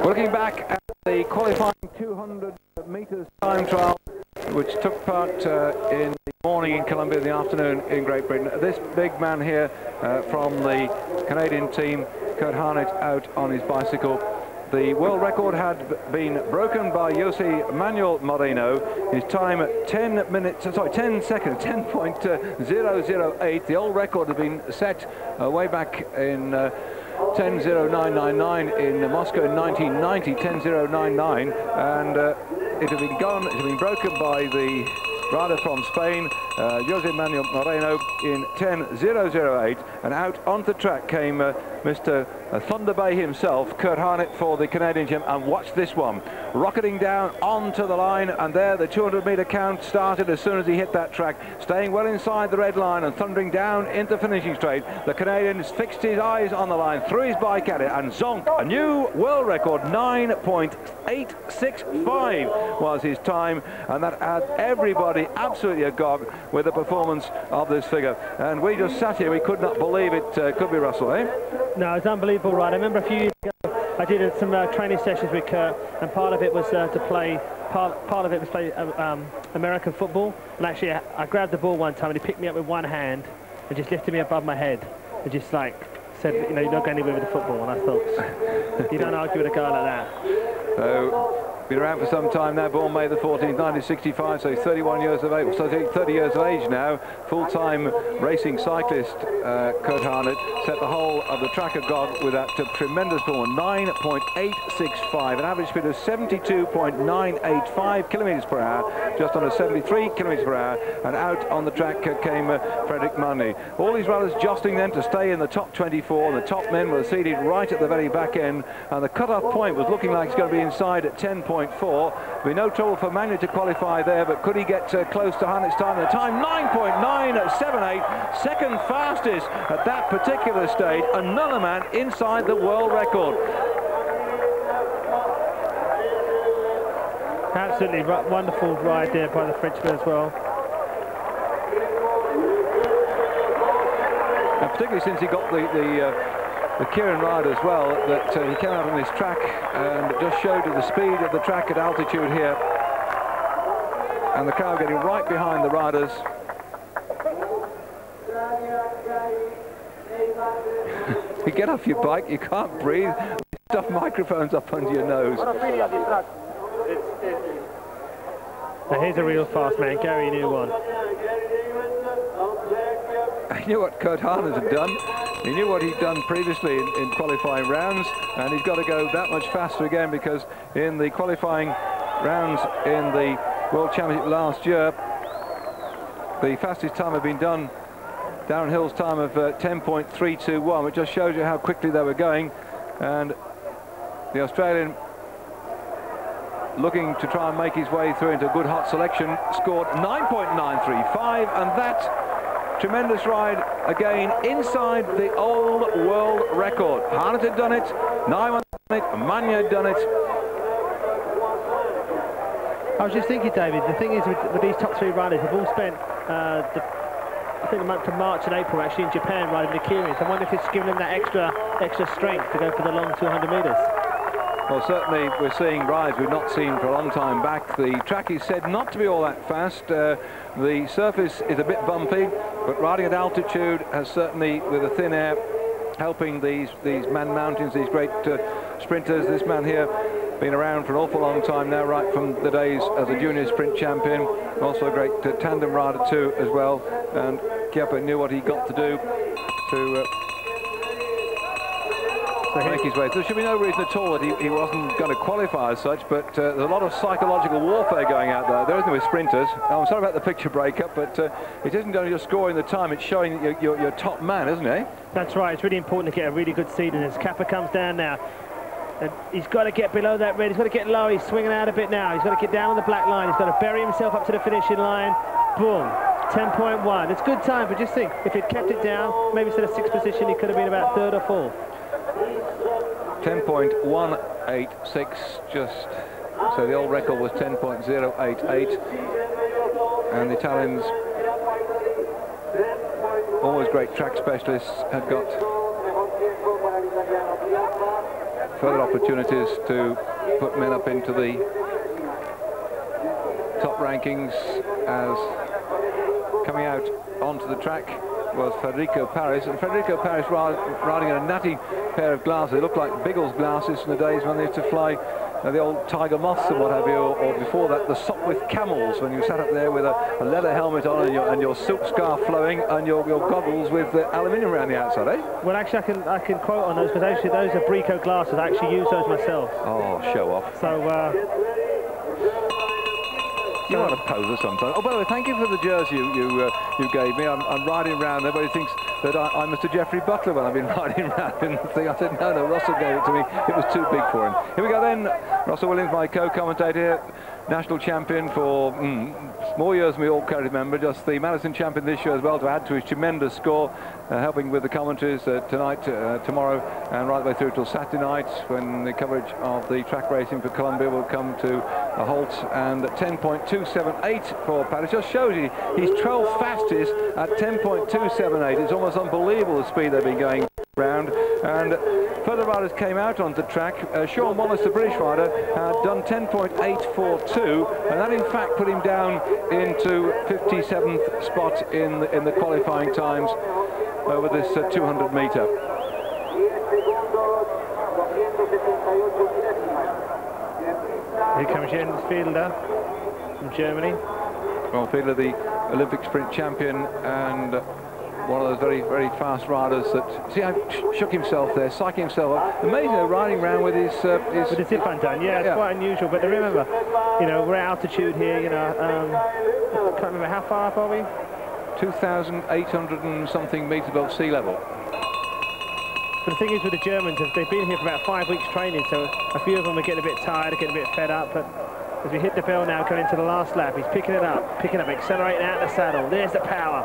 Looking back at the qualifying 200 metres time trial, which took part in the morning in Colombia, in the afternoon in Great Britain. This big man here from the Canadian team, Curt Harnett, out on his bicycle. The world record had been broken by Manuel Moreno. His time at 10 seconds, 10.008. The old record had been set way back in 10.0999 in Moscow in 1990, 10.099, and it had been broken by the rider from Spain, Manuel Moreno, in 10.008, and out onto the track came Mr. Thunder Bay himself, Curt Harnett, for the Canadian team. And watch this one, rocketing down onto the line, and there the 200-metre count started as soon as he hit that track, staying well inside the red line and thundering down into finishing straight. The Canadian fixed his eyes on the line, threw his bike at it, and zonk, a new world record. 9.865 was his time, and that had everybody absolutely agog with the performance of this figure. And we just sat here, we could not believe it could be Russell, eh? No, it's unbelievable, right? I remember a few years ago I did some training sessions with Curt, and part of it was to play American football. And actually I grabbed the ball one time and he picked me up with one hand and just lifted me above my head and just like said, you know, you're not going anywhere with the football. And I thought, you don't argue with a guy like that. So, been around for some time now, born May the 14th, 1965, so 31 years of age, so 30 years of age now, full-time racing cyclist. Curt Harnett set the whole of the track agog with that tremendous performance, 9.865, an average speed of 72.985 kilometres per hour, just under 73 kilometres per hour, and out on the track came Frederic Magne. All these riders jostling then to stay in the top 24, and the top men were seated right at the very back end, and the cut-off point was looking like it's going to be inside at 10.4. There'll be no trouble for Magne to qualify there, but could he get close to Harnett's time? The time 9.978, second fastest at that particular stage. Another man inside the world record. Absolutely wonderful ride there by the Frenchman as well. And particularly since he got the Kieran ride as well, that he came out on this track and just showed the speed of the track at altitude here, and the crowd getting right behind the riders. You get off your bike, you can't breathe, stuff microphones up under your nose. Now here's a real fast man, Gary Neiwand. He knew what Curt Harnett had done. He knew what he'd done previously in qualifying rounds, and he's got to go that much faster again, because in the qualifying rounds in the World Championship last year, the fastest time had been done, Darryn Hill's time of 10.321, which just shows you how quickly they were going. And the Australian, looking to try and make his way through into a good hot selection, scored 9.935, and that tremendous ride again inside the old world record. Harnett had done it, Neiwand had done it, Magne had done it. I was just thinking, David, the thing is with these top three riders, they've all spent I think the month of March and April actually in Japan riding the Kiris. I wonder if it's given them that extra strength to go for the long 200 metres. Well, certainly we're seeing rides we've not seen for a long time back. The track is said not to be all that fast. The surface is a bit bumpy, but riding at altitude has certainly, with the thin air, helping these man mountains, these great sprinters. This man here been around for an awful long time now, right from the days as a junior sprint champion. Also a great tandem rider too as well, and Chiappa knew what he got to do to make his way. There should be no reason at all that he wasn't going to qualify as such, but there's a lot of psychological warfare going out there. There isn't with sprinters. I'm sorry about the picture breakup, but it isn't only just scoring the time, it's showing that you're top man, isn't it? That's right, it's really important to get a really good seed in this. Chiappa comes down now, and he's got to get below that red, he's got to get low, he's swinging out a bit now, he's got to get down on the black line, he's got to bury himself up to the finishing line. Boom, 10.1, it's good time, but just think, if he'd kept it down, maybe instead of 6th position, he could have been about 3rd or 4th. 10.186 just, so the old record was 10.088, and the Italians, always great track specialists, had got further opportunities to put men up into the top rankings, as coming out onto the track was Frederico Paris, and Frederico Paris riding in a natty pair of glasses. They look like Biggles glasses from the days when they used to fly the old tiger moths and what have you, or before that the Sopwith camels, when you sat up there with a leather helmet on and your silk scarf flowing and your goggles with aluminium around the outside, eh? Well, actually I can quote on those, because actually those are Brico glasses. I actually use those myself. Oh, show off. So you want to pose us sometimes. Oh, by the way, thank you for the jersey you gave me. I'm riding around. Everybody thinks that I'm Mr. Geoffrey Butler when I've been riding around in the thing. I said, no, Russell gave it to me. It was too big for him. Here we go then. Russell Williams, my co-commentator here, national champion for more years than we all can remember. Just the Madison champion this year as well, to add to his tremendous score, helping with the commentaries tonight, tomorrow, and right the way through till Saturday night, when the coverage of the track racing for Columbia will come to a halt. And 10.278 for Paris just shows you he's 12th fastest at 10.278. It's almost unbelievable the speed they've been going around. And further riders came out onto the track. Sean Wallace, the British rider, had done 10.842, and that in fact put him down into 57th spot in the qualifying times over this 200 metre. Here comes Jens Fiedler from Germany. Well, Fiedler, the Olympic sprint champion, and one of those very, very fast riders that, see how shook himself there, psyching himself up. Amazing, riding around with his zip undone. Yeah, it's quite unusual. But remember, you know, we're at altitude here. You know, I can't remember how far up are we? 2,800 and something metres above sea level. But the thing is with the Germans, they've been here for about 5 weeks training, so a few of them are getting a bit tired, getting a bit fed up. But as we hit the bell now, going into the last lap, he's picking up, accelerating out the saddle. There's the power.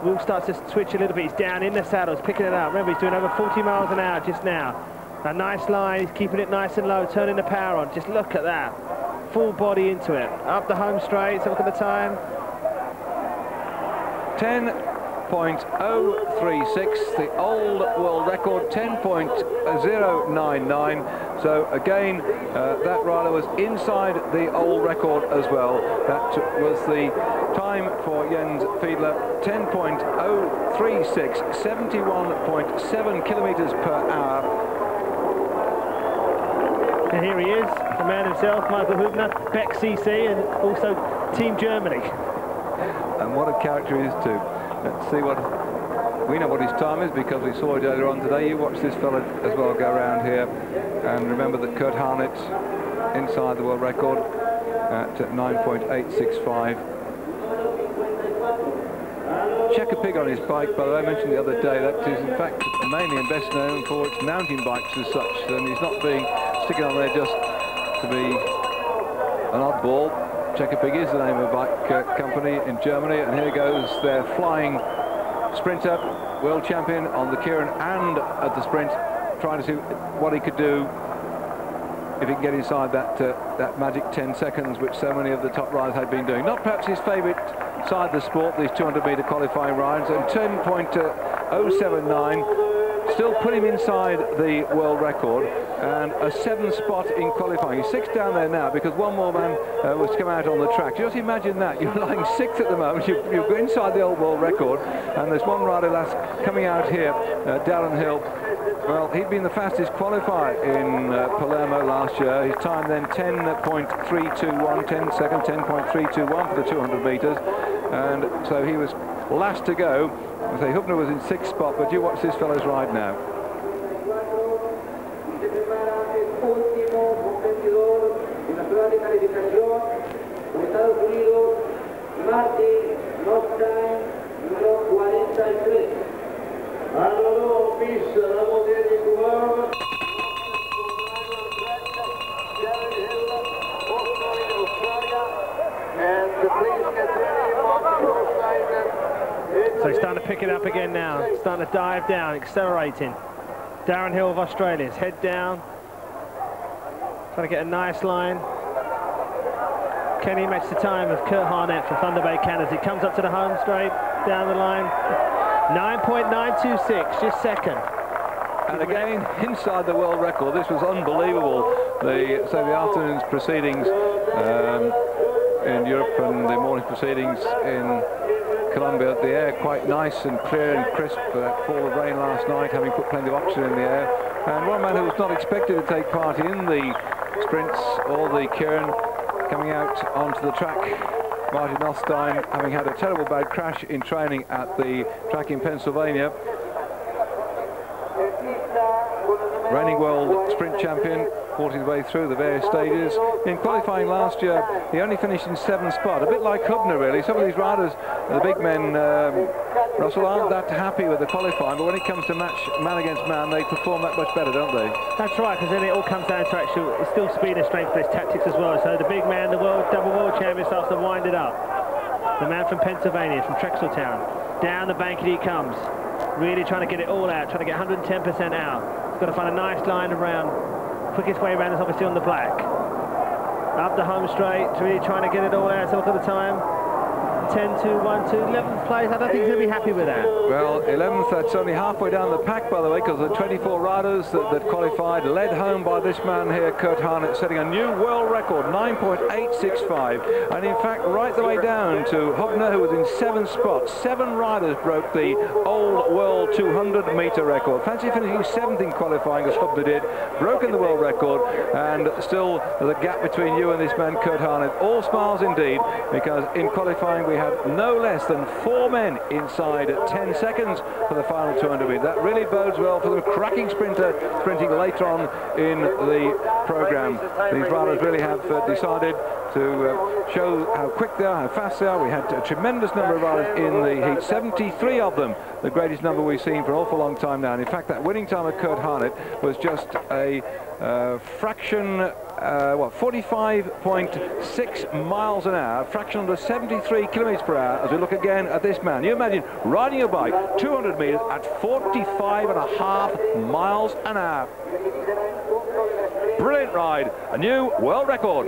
Will starts to switch a little bit. He's down in the saddle, he's picking it up. Remember, he's doing over 40 miles an hour just now. A nice line, he's keeping it nice and low, turning the power on. Just look at that. Full body into it. Up the home straight, so look at the time. 10.036, the old world record, 10.099. So again, that rider was inside the old record as well. That was the time for Jens Fiedler, 10.036, 71.7 kilometres per hour. And here he is, the man himself, Michael Hubner, Beck CC, and also Team Germany. And what a character he is too. Let's see what... We know what his time is because we saw it earlier on today. You watch this fella as well go around here. And remember that Curt Harnett inside the world record at 9.865. Checker Pig on his bike, by the way, I mentioned the other day, that is in fact mainly and best known for its mountain bikes as such, and he's not sticking on there just to be an oddball. Checker Pig is the name of a bike company in Germany, and here goes their flying sprinter, world champion on the Kieran and at the sprint, trying to see what he could do if he can get inside that magic 10 seconds, which so many of the top riders had been doing. Not perhaps his favourite side of the sport, these 200-metre qualifying rides, and 10.079 still put him inside the world record, and a 7th spot in qualifying. He's 6th down there now because one more man was to come out on the track. Just imagine that. You're lying 6th at the moment. You're inside the old world record, and there's one rider last coming out here, Darryn Hill. Well, he'd been the fastest qualifier in Palermo last year. His time then 10.321, 10 seconds, 10.321 for the 200 metres. And so he was last to go. I say Hubner was in 6th spot, but you watch this fellow's ride now. Marty Nothstein, numero 43. Allora, pista la modelli World. Darryn Hill, Australia, and please get ready, Marty Nothstein. So he's starting to pick it up again now, starting to dive down, accelerating. Darryn Hill of Australia, his head down, trying to get a nice line. Can he match the time of Curt Harnett from Thunder Bay, Canada? He comes up to the home straight, down the line. 9.926, just second. And again, inside the world record. This was unbelievable. The afternoon's proceedings in Europe and the morning proceedings in Colombia, the air quite nice and clear and crisp for that fall of rain last night, having put plenty of oxygen in the air. And one man who was not expected to take part in the sprints or the cairn, coming out onto the track, Marty Nothstein, having had a terrible bad crash in training at the track in Pennsylvania. Reigning world sprint champion, fought his way through the various stages. In qualifying last year, he only finished in 7th spot, a bit like Hubner really. Some of these riders, the big men, Russell, aren't that happy with the qualifying, but when it comes to match man against man, they perform that much better, don't they? That's right, because then it all comes down to actual, it's still speed and strength, but it's tactics as well. So the big man, the double world champion, starts to wind it up. The man from Pennsylvania, from Trexeltown, down the bank he comes, really trying to get it all out, trying to get 110% out. He's got to find a nice line around. Quickest way around is obviously on the black. Up the home straight, really trying to get it all out. So look at the time. 10-2, 1-2, 11th place. I don't think he's going to be happy with that. Well, 11th, that's only halfway down the pack, by the way, because the 24 riders that qualified, led home by this man here, Curt Harnett, setting a new world record, 9.865. And in fact, right the way down to Hubner, who was in 7th spot. 7 riders broke the old world 200-meter record. Fancy finishing 7th in qualifying, as Hubner did, broken the world record, and still the gap between you and this man, Curt Harnett. All smiles indeed, because in qualifying we had no less than 4 men inside 10 seconds for the final 200 meters. That really bodes well for the cracking sprinter sprinting later on in the program. These riders really have decided to show how quick they are, how fast they are. We had a tremendous number of riders in the heat, 73 of them, the greatest number we've seen for an awful long time now. And in fact, that winning time of Curt Harnett was just a fraction, 45.6 miles an hour, fraction under 73 kilometers per hour, as we look again at this man. You imagine riding a bike 200 meters at 45.5 miles an hour. Brilliant ride, a new world record.